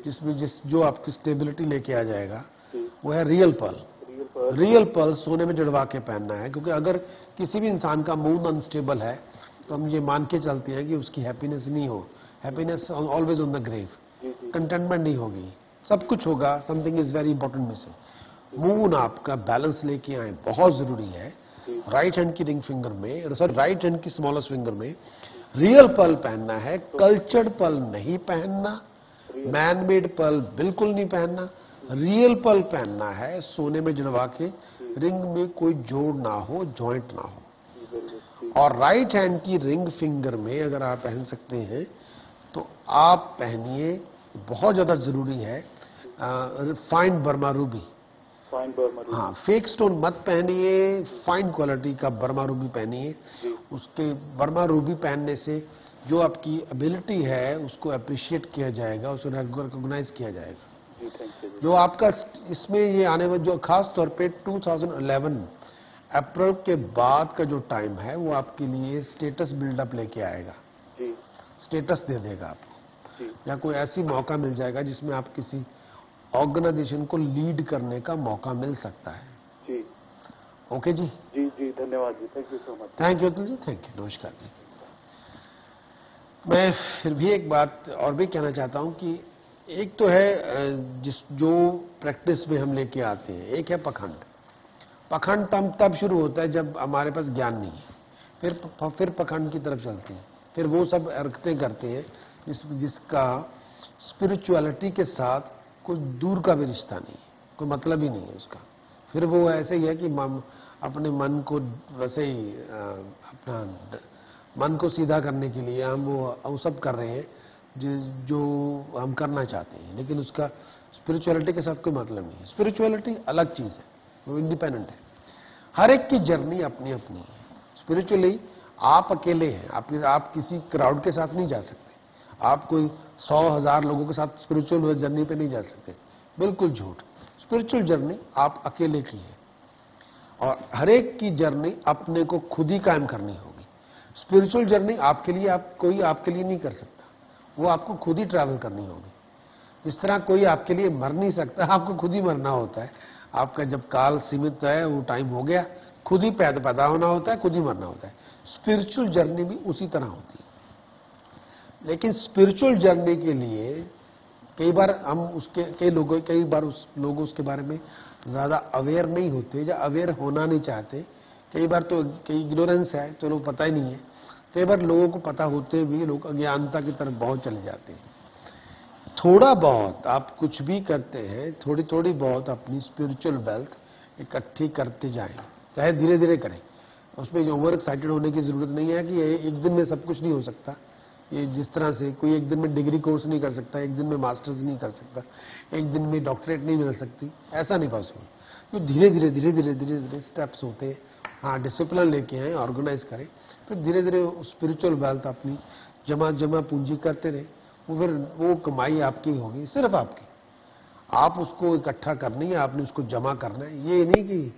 जिसमें जो आपकी स्टेबिलिटी लेके आ जाएगा वो है रियल पर्ल। रियल पर्ल सोने में जड़वा के पहनना है, क्योंकि अगर किसी भी इंसान का मून अनस्टेबल है तो हम ये मान के चलते हैं कि उसकी हैप्पीनेस नहीं हो, happiness always on the grave, contentment नहीं होगी, सब कुछ होगा, something is very important missing. Moon आपका बैलेंस लेके आए बहुत जरूरी है। राइट हैंड की रिंग फिंगर में, सॉरी राइट हैंड की स्मॉलेस्ट फिंगर में रियल पर्ल पहनना है, कल्चर्ड पर्ल नहीं पहनना, मैन मेड पर्ल बिल्कुल नहीं पहनना, रियल पर्ल पहनना है, सोने में जड़वा के, रिंग में कोई जोड़ ना हो, जॉइंट ना हो। और राइट हैंड की रिंग फिंगर में अगर आप पहन सकते हैं तो आप पहनिए, बहुत ज्यादा जरूरी है, फाइन बर्मा रूबी। हाँ, फेक स्टोन मत पहनिए, फाइन क्वालिटी का बर्मा रूबी पहनिए। उसके बर्मा रूबी पहनने से जो आपकी एबिलिटी है उसको अप्रिशिएट किया जाएगा, उसको रिकॉग्नाइज किया जाएगा। जो आपका इसमें ये आने में जो खास तौर पे 2011 अप्रैल के बाद का जो टाइम है वो आपके लिए स्टेटस बिल्डअप लेके आएगा, स्टेटस दे देगा आपको, या कोई ऐसी मौका मिल जाएगा जिसमें आप किसी ऑर्गेनाइजेशन को लीड करने का मौका मिल सकता है। जी ओके जी, जी जी धन्यवाद जी, thank you so much. Thank you Atul ji, thank you, नमस्कार जी। मैं फिर भी एक बात और भी कहना चाहता हूं कि एक तो है जो प्रैक्टिस में हम लेके आते हैं, एक है पखंड। पखंड तब शुरू होता है जब हमारे पास ज्ञान नहीं है, फिर पखंड की तरफ चलते हैं, फिर वो सब हरकतें करते हैं जिसका स्पिरिचुअलिटी के साथ कोई दूर का भी रिश्ता नहीं है, कोई मतलब ही नहीं है उसका। फिर वो ऐसे ही है कि अपने मन को वैसे ही अपना मन को सीधा करने के लिए हम वो सब कर रहे हैं जो हम करना चाहते हैं, लेकिन उसका स्पिरिचुअलिटी के साथ कोई मतलब नहीं है। स्पिरिचुअलिटी अलग चीज है, वो इंडिपेंडेंट है। हर एक की जर्नी अपनी अपनी है। स्पिरिचुअली आप अकेले हैं, आप किसी क्राउड के साथ नहीं जा सकते, आप कोई 100,000 लोगों के साथ स्पिरिचुअल जर्नी पे नहीं जा सकते, बिल्कुल झूठ। स्पिरिचुअल जर्नी आप अकेले की है, और हर एक की जर्नी अपने को खुद ही कायम करनी होगी। स्पिरिचुअल जर्नी आपके लिए कोई आपके लिए नहीं कर सकता, वो आपको खुद ही ट्रैवल करनी होगी। इस तरह कोई आपके लिए मर नहीं सकता, आपको खुद ही मरना होता है। आपका जब काल सीमित है, वो टाइम हो गया, खुद ही पैदा होना होता है, खुद ही मरना होता है। स्पिरिचुअल जर्नी भी उसी तरह होती है। लेकिन स्पिरिचुअल जर्नी के लिए कई बार लोग उसके बारे में ज्यादा अवेयर नहीं होते या अवेयर होना नहीं चाहते। कई बार तो इग्नोरेंस है, तो लोग पता ही नहीं है। कई बार लोगों को पता होते भी लोग अज्ञानता की तरफ बहुत चले जाते हैं। थोड़ा बहुत आप कुछ भी करते हैं, थोड़ी थोड़ी बहुत अपनी स्पिरिचुअल वेल्थ इकट्ठी करते जाएं, चाहे धीरे धीरे करें। उसमें ओवर एक्साइटेड होने की जरूरत नहीं है कि एक दिन में सब कुछ नहीं हो सकता। ये जिस तरह से कोई एक दिन में डिग्री कोर्स नहीं कर सकता, एक दिन में मास्टर्स नहीं कर सकता, एक दिन में डॉक्टरेट नहीं मिल सकती, ऐसा नहीं पॉसिबल। तो धीरे धीरे धीरे धीरे धीरे धीरे स्टेप्स होते हैं। हाँ, डिसिप्लिन लेके आए, ऑर्गेनाइज करें, फिर धीरे धीरे स्पिरिचुअल वेल्थ अपनी जमा पूंजी करते रहे। फिर वो कमाई आपकी होगी, सिर्फ आपकी। आप उसको इकट्ठा करनी है, आपने उसको जमा करना है। ये नहीं कि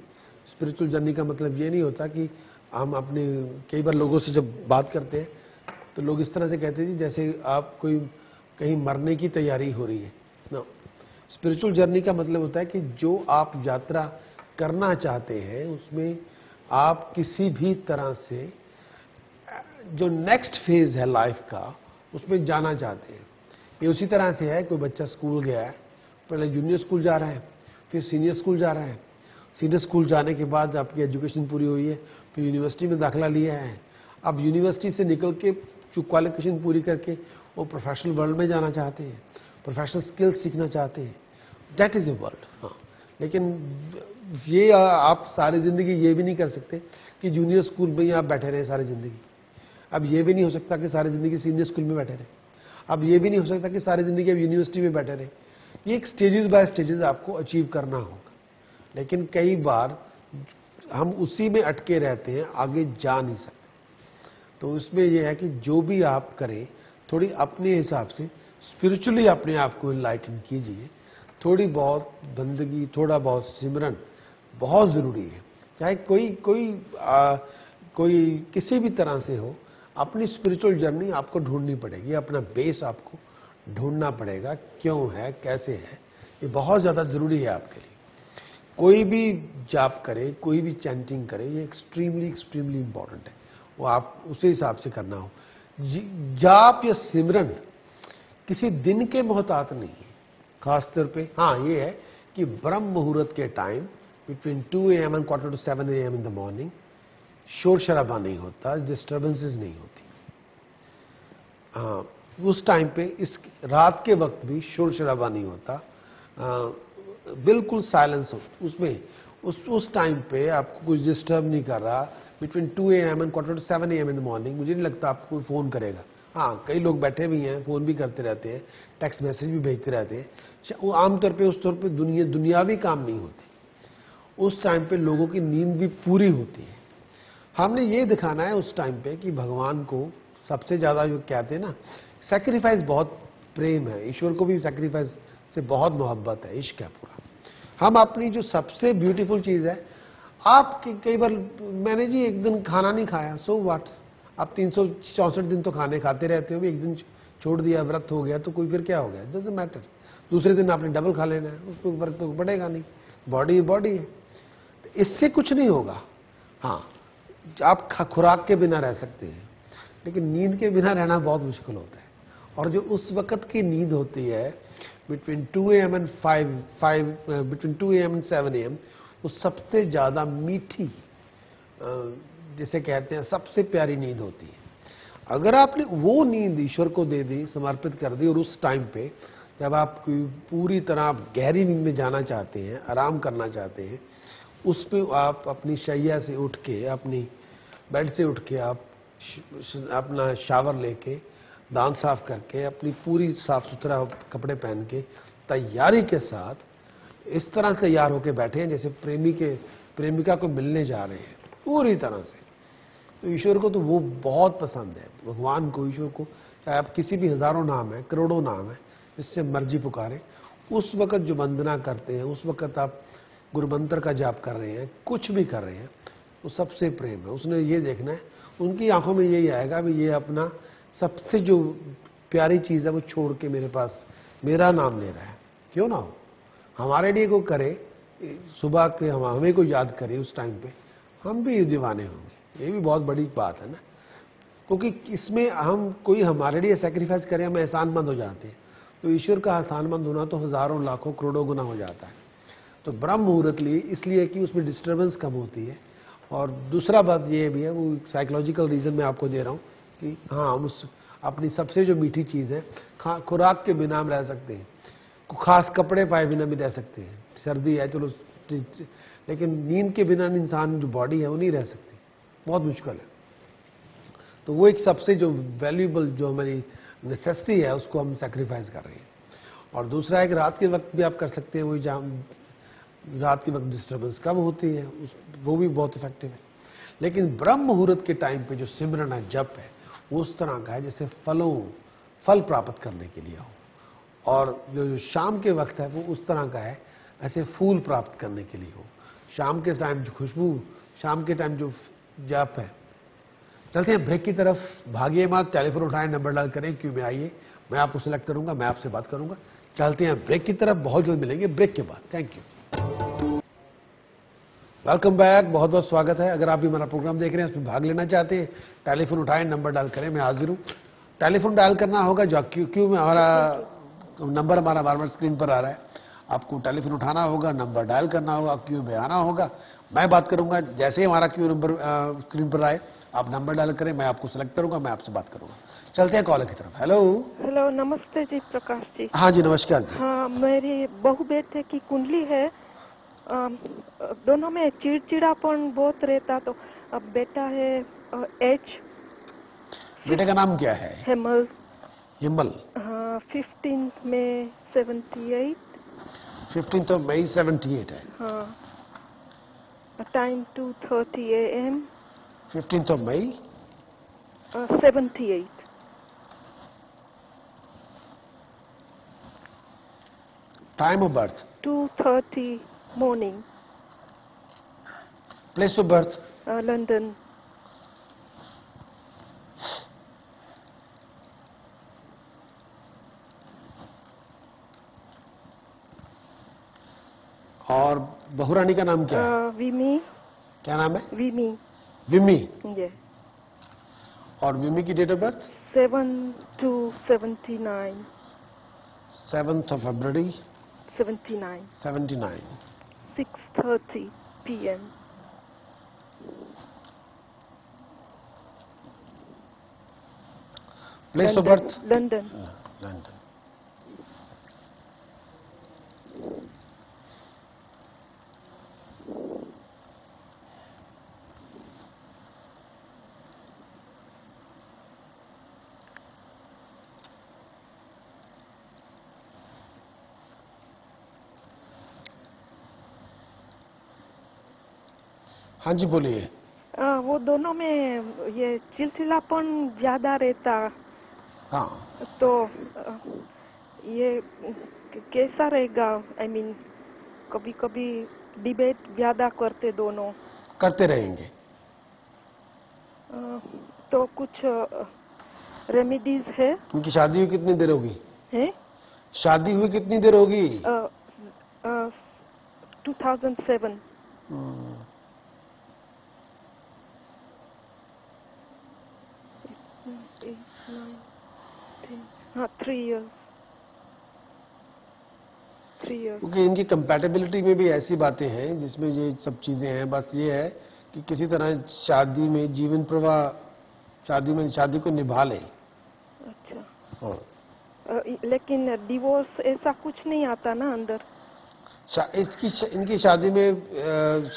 स्पिरिचुअल जर्नी का मतलब ये नहीं होता कि हम अपने, कई बार लोगों से जब बात करते हैं तो लोग इस तरह से कहते हैं जैसे आप कोई कहीं मरने की तैयारी हो रही है। नो, स्पिरिचुअल जर्नी का मतलब होता है कि जो आप यात्रा करना चाहते हैं उसमें आप किसी भी तरह से जो नेक्स्ट फेज है लाइफ का उसमें जाना चाहते हैं। ये उसी तरह से है, कोई बच्चा स्कूल गया है, पहले जूनियर स्कूल जा रहा है, फिर सीनियर स्कूल जा रहा है, सीनियर स्कूल जाने के बाद आपकी एजुकेशन पूरी हुई है, फिर यूनिवर्सिटी में दाखिला लिया है। अब यूनिवर्सिटी से निकल के क्वालिफिकेशन पूरी करके वो प्रोफेशनल वर्ल्ड में जाना चाहते हैं, प्रोफेशनल स्किल्स सीखना चाहते हैं। That is a world. हाँ, लेकिन ये आप सारी जिंदगी ये भी नहीं कर सकते कि जूनियर स्कूल में ही आप बैठे रहे सारी जिंदगी। अब ये भी नहीं हो सकता कि सारी जिंदगी सीनियर स्कूल में बैठे रहे। अब ये भी नहीं हो सकता कि सारी जिंदगी अब यूनिवर्सिटी में बैठे रहे। ये एक स्टेजेस बाय स्टेजेस आपको अचीव करना होगा। लेकिन कई बार हम उसी में अटके रहते हैं, आगे जा नहीं सकते। तो इसमें यह है कि जो भी आप करें थोड़ी अपने हिसाब से स्पिरिचुअली अपने आप को इनलाइटन कीजिए। थोड़ी बहुत बंदगी, थोड़ा बहुत सिमरन बहुत जरूरी है। चाहे कोई किसी भी तरह से हो, अपनी स्पिरिचुअल जर्नी आपको ढूंढनी पड़ेगी, अपना बेस आपको ढूंढना पड़ेगा क्यों है, कैसे है। ये बहुत ज्यादा जरूरी है आपके लिए। कोई भी जाप करे, कोई भी चैंटिंग करे, ये एक्सट्रीमली एक्सट्रीमली इंपॉर्टेंट है। वो आप उसी हिसाब से करना हो। जाप या सिमरन किसी दिन के मोहतात नहीं है। खासतौर पे हाँ ये है कि ब्रह्म मुहूर्त के time between 2 AM and 6:45 AM in the morning शोर शराबा नहीं होता, डिस्टर्बेंसेस नहीं होती। उस टाइम पे इस रात के वक्त भी शोर शराबा नहीं होता, बिल्कुल साइलेंस हो उसमें। उस टाइम पे आपको कुछ डिस्टर्ब नहीं कर रहा। Between 2 AM and 7 AM in the morning मुझे नहीं लगता आपको कोई फोन करेगा। हाँ कई लोग बैठे भी हैं, फोन भी करते रहते हैं, टेक्स्ट मैसेज भी भेजते रहते हैं। वो आमतौर पे उस तौर पे दुनियावी काम नहीं होते। उस टाइम पे लोगों की नींद भी पूरी होती है। हमने ये दिखाना है उस टाइम पे कि भगवान को सबसे ज्यादा जो कहते हैं ना, सैक्रिफाइस बहुत प्रेम है। ईश्वर को भी सैक्रिफाइस से बहुत मोहब्बत है, इश्क है पूरा। हम अपनी जो सबसे ब्यूटीफुल चीज है, आप कई बार मैंने जी एक दिन खाना नहीं खाया, सो व्हाट, आप 364 दिन तो खाने खाते रहते हो, एक दिन छोड़ दिया, व्रत हो गया तो कोई फिर क्या हो गया, डजंट मैटर। दूसरे दिन आपने डबल खा लेना है, उसको फर्क तो पड़ेगा नहीं, बॉडी बॉडी है। तो इससे कुछ नहीं होगा। हाँ आप खुराक के बिना रह सकते हैं, लेकिन नींद के बिना रहना बहुत मुश्किल होता है। और जो उस वक्त की नींद होती है बिटवीन 2 AM एंड 7 AM, वो सबसे ज्यादा मीठी, जिसे कहते हैं सबसे प्यारी नींद होती है। अगर आपने वो नींद ईश्वर को दे दी, समर्पित कर दी, और उस टाइम पे जब आप पूरी तरह गहरी नींद में जाना चाहते हैं, आराम करना चाहते हैं, उसमें आप अपनी शैया से उठ के, अपनी बेड से उठ के, आप अपना शावर लेके, दांत साफ करके, अपनी पूरी साफ सुथरा कपड़े पहन के, तैयारी के साथ इस तरह से तैयार होके बैठे हैं जैसे प्रेमिका को मिलने जा रहे हैं, पूरी तरह से। तो ईश्वर को तो वो बहुत पसंद है, भगवान को, ईश्वर को, चाहे आप किसी भी हजारों नाम है, करोड़ों नाम है, जिससे मर्जी पुकारे, उस वक्त जो वंदना करते हैं, उस वक्त आप गुरु मंत्र का जाप कर रहे हैं, कुछ भी कर रहे हैं, वो सबसे प्रेम है। उसने ये देखना है, उनकी आंखों में यही आएगा भी ये अपना सबसे जो प्यारी चीज है वो छोड़ के मेरे पास मेरा नाम ले रहा है। क्यों ना हो, हमारे लिए को करे, सुबह के हमें को याद करे, उस टाइम पे हम भी दीवाने होंगे। ये भी बहुत बड़ी बात है ना, क्योंकि इसमें हम कोई हमारे लिए सेक्रीफाइस करें, हम एहसानमंद हो जाते हैं। तो ईश्वर का एहसानमंद होना तो हजारों लाखों करोड़ों गुना हो जाता है। तो ब्रह्म मुहूर्त लिए इसलिए कि उसमें डिस्टर्बेंस कम होती है। और दूसरा बात ये भी है, वो साइकोलॉजिकल रीजन मैं आपको दे रहा हूं कि हाँ, हम उस अपनी सबसे जो मीठी चीज है, खुराक के बिना हम रह सकते हैं, खास कपड़े पाए बिना भी रह सकते हैं, सर्दी है चलो, लेकिन नींद के बिना इंसान जो बॉडी है वो नहीं रह सकती, बहुत मुश्किल है। तो वो एक सबसे जो वैल्यूएबल जो हमारी नेसेसिटी है उसको हम सेक्रीफाइस कर रहे हैं। और दूसरा है कि रात के वक्त भी आप कर सकते हैं, वही जहाँ रात के वक्त डिस्टर्बेंस कम होती है, वो भी बहुत इफेक्टिव है। लेकिन ब्रह्म मुहूर्त के टाइम पे जो सिमरन है, जप है, वो उस तरह का है जैसे फल प्राप्त करने के लिए हो। और जो शाम के वक्त है वो उस तरह का है ऐसे फूल प्राप्त करने के लिए हो। शाम के टाइम जो खुशबू, शाम के टाइम जो जाप है। चलते हैं ब्रेक की तरफ, भागिए मत, टेलीफोन उठाएं, नंबर डायल करें, क्यों में आइए, मैं आपको सिलेक्ट करूंगा, मैं आपसे बात करूंगा। चलते हैं ब्रेक की तरफ, बहुत जल्द मिलेंगे ब्रेक के बाद। थैंक यू, वेलकम बैक, बहुत बहुत स्वागत है। अगर आप भी हमारा प्रोग्राम देख रहे हैं, उसमें भाग लेना चाहते हैं, टेलीफोन उठाएं, नंबर डायल करें, मैं हाजिर हूं। टेलीफोन डायल करना होगा, जो क्यों में हमारा नंबर हमारा बार बार स्क्रीन पर आ रहा है, आपको टेलीफोन उठाना होगा, नंबर डायल करना होगा, क्यू में आना होगा, मैं बात करूंगा। जैसे ही हमारा क्यू नंबर स्क्रीन पर आए, आप नंबर डायल करें, मैं आपको सिलेक्ट करूंगा, मैं आपसे बात करूंगा। चलते हैं कॉलर की तरफ। हेलो हेलो, नमस्ते जी प्रकाश जी। हाँ जी, नमस्कार जी। हाँ, मेरी बहू बेटे की कुंडली है, दोनों में चिड़चिड़ापन बहुत रहता। तो अब बेटा है एच, बेटे का नाम क्या है? हेमल। हिमल। हाँ, 15 में 78। 15 मई 78 है। हाँ, टाइम 2:30 AM। 15 मई 78। Time of birth 2:30 morning. Place of birth London. और बहुरानी का नाम क्या है? विमी। क्या नाम है? विमी। विमी। ये और विमी की date of birth? 7/2/79। 7th of February 79। 79। 6:30 p.m. Place of birth? London. London. हाँ जी बोलिए। वो दोनों में ये चिलचिलापन ज्यादा रहता, हाँ, तो ये कैसा रहेगा? आई मीन कभी कभी डिबेट ज्यादा करते दोनों। करते रहेंगे। तो कुछ रेमेडीज है? उनकी शादी हुई कितनी देर होगी? है? शादी हुई कितनी देर होगी? 2007। हाँ, 3 years। 3 years। क्योंकि इनकी कंपैटिबिलिटी में भी ऐसी बातें हैं जिसमें ये सब चीजें हैं। बस ये है कि किसी तरह शादी में जीवन प्रवाह, शादी को निभा ले। अच्छा। हाँ। लेकिन डिवोर्स ऐसा कुछ नहीं आता ना अंदर? इनकी शादी में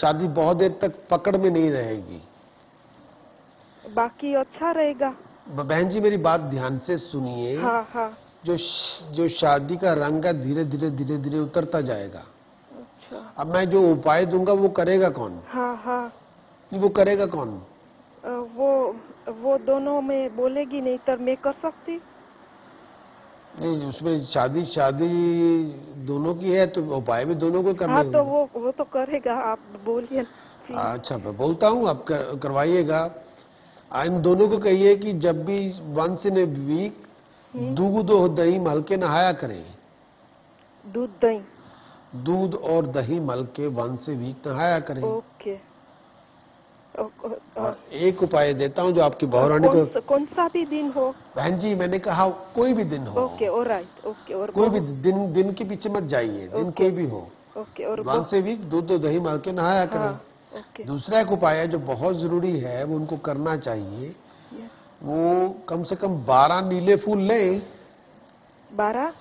शादी बहुत देर तक पकड़ में नहीं रहेगी। बाकी अच्छा रहेगा। बहन जी मेरी बात ध्यान से सुनिए। हाँ हाँ। जो शादी का रंग है धीरे धीरे उतरता जाएगा। अच्छा। अब मैं जो उपाय दूंगा वो करेगा कौन? हाँ हाँ। वो करेगा कौन? वो दोनों में बोलेगी नहीं तो मैं कर सकती? नहीं, उसमें शादी दोनों की है तो उपाय भी दोनों को करना हाँ, है। तो वो तो करेगा, आप बोलिए। अच्छा, मैं बोलता हूँ, आप करवाइएगा। इन दोनों को कहिए कि जब भी वंस इन ए वीक दूध और दही मल के नहाया करें। दूध दही? दूध और दही मल के वंस ए वीक नहाया करें। ओके। और एक उपाय देता हूँ जो आपकी बहुरानी को। कौन सा भी दिन हो? बहन जी मैंने कहा कोई भी दिन हो। Okay, alright. ओके। और कोई भी दिन के पीछे मत जाइए, दिन कोई भी हो। ओके। और वंस ए वीक दूध और दही मल के नहाया करें। हाँ, ओके। दूसरा एक उपाय है जो बहुत जरूरी है, वो उनको करना चाहिए। वो कम से कम 12 नीले फूल लें। 12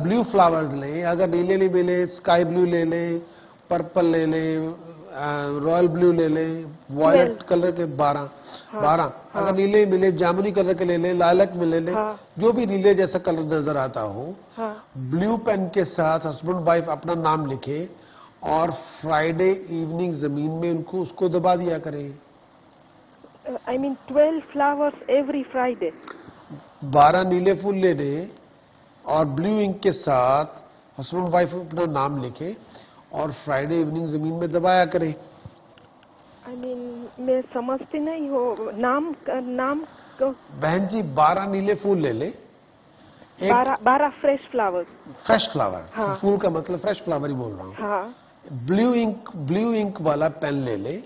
ब्लू फ्लावर्स लें। अगर नीले नहीं मिले स्काई ब्लू ले लें, पर्पल ले लें, रॉयल ब्लू ले लें, वॉयलेट कलर के 12। हाँ। अगर नीले मिले जामुनी कलर के ले लें, लालक में ले लें। हाँ। जो भी नीले जैसा कलर नजर आता हो। हाँ। ब्लू पेन के साथ हस्बैंड वाइफ अपना नाम लिखे और फ्राइडे इवनिंग जमीन में उसको दबा दिया करें। I mean 12 flowers every Friday. 12 नीले फूल ले लें और ब्लू इंक के साथ हस्बैंड वाइफ अपना नाम लिखे और फ्राइडे इवनिंग जमीन में दबाया करें। आई मीन मैं समझती नहीं हो नाम को। बहन जी 12 नीले फूल ले ले। 12 फ्रेश फ्लावर्स। Fresh flower. हाँ। फूल का मतलब फ्रेश फ्लावर ही बोल रहा हूँ। हाँ। ब्लू इंक वाला पेन ले ले।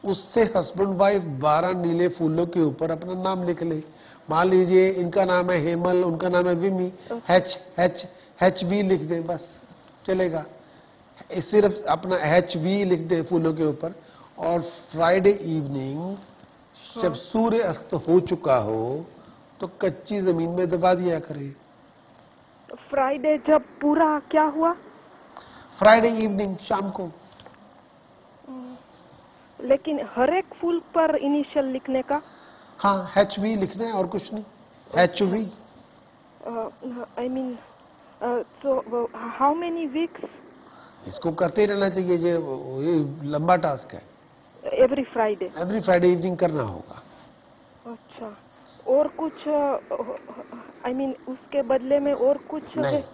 उससे हस्बैंड वाइफ 12 नीले फूलों के ऊपर अपना नाम लिख ले। मान लीजिए इनका नाम है हेमल, उनका नाम है विमी। एच वी लिख दें, बस चलेगा। सिर्फ अपना HV लिख दे फूलों के ऊपर। और फ्राइडे इवनिंग जब सूर्य अस्त हो चुका हो तो कच्ची जमीन में दबा दिया करें। फ्राइडे जब पूरा क्या हुआ? फ्राइडे इवनिंग, शाम को। लेकिन हर एक फूल पर इनिशियल लिखने का? हाँ, HV लिखना है और कुछ नहीं। HV। I mean so how many weeks? इसको करते रहना चाहिए, ये लंबा टास्क है। एवरी फ्राइडे इवनिंग करना होगा। अच्छा। और कुछ आई मीन उसके बदले में और कुछ नहीं। है?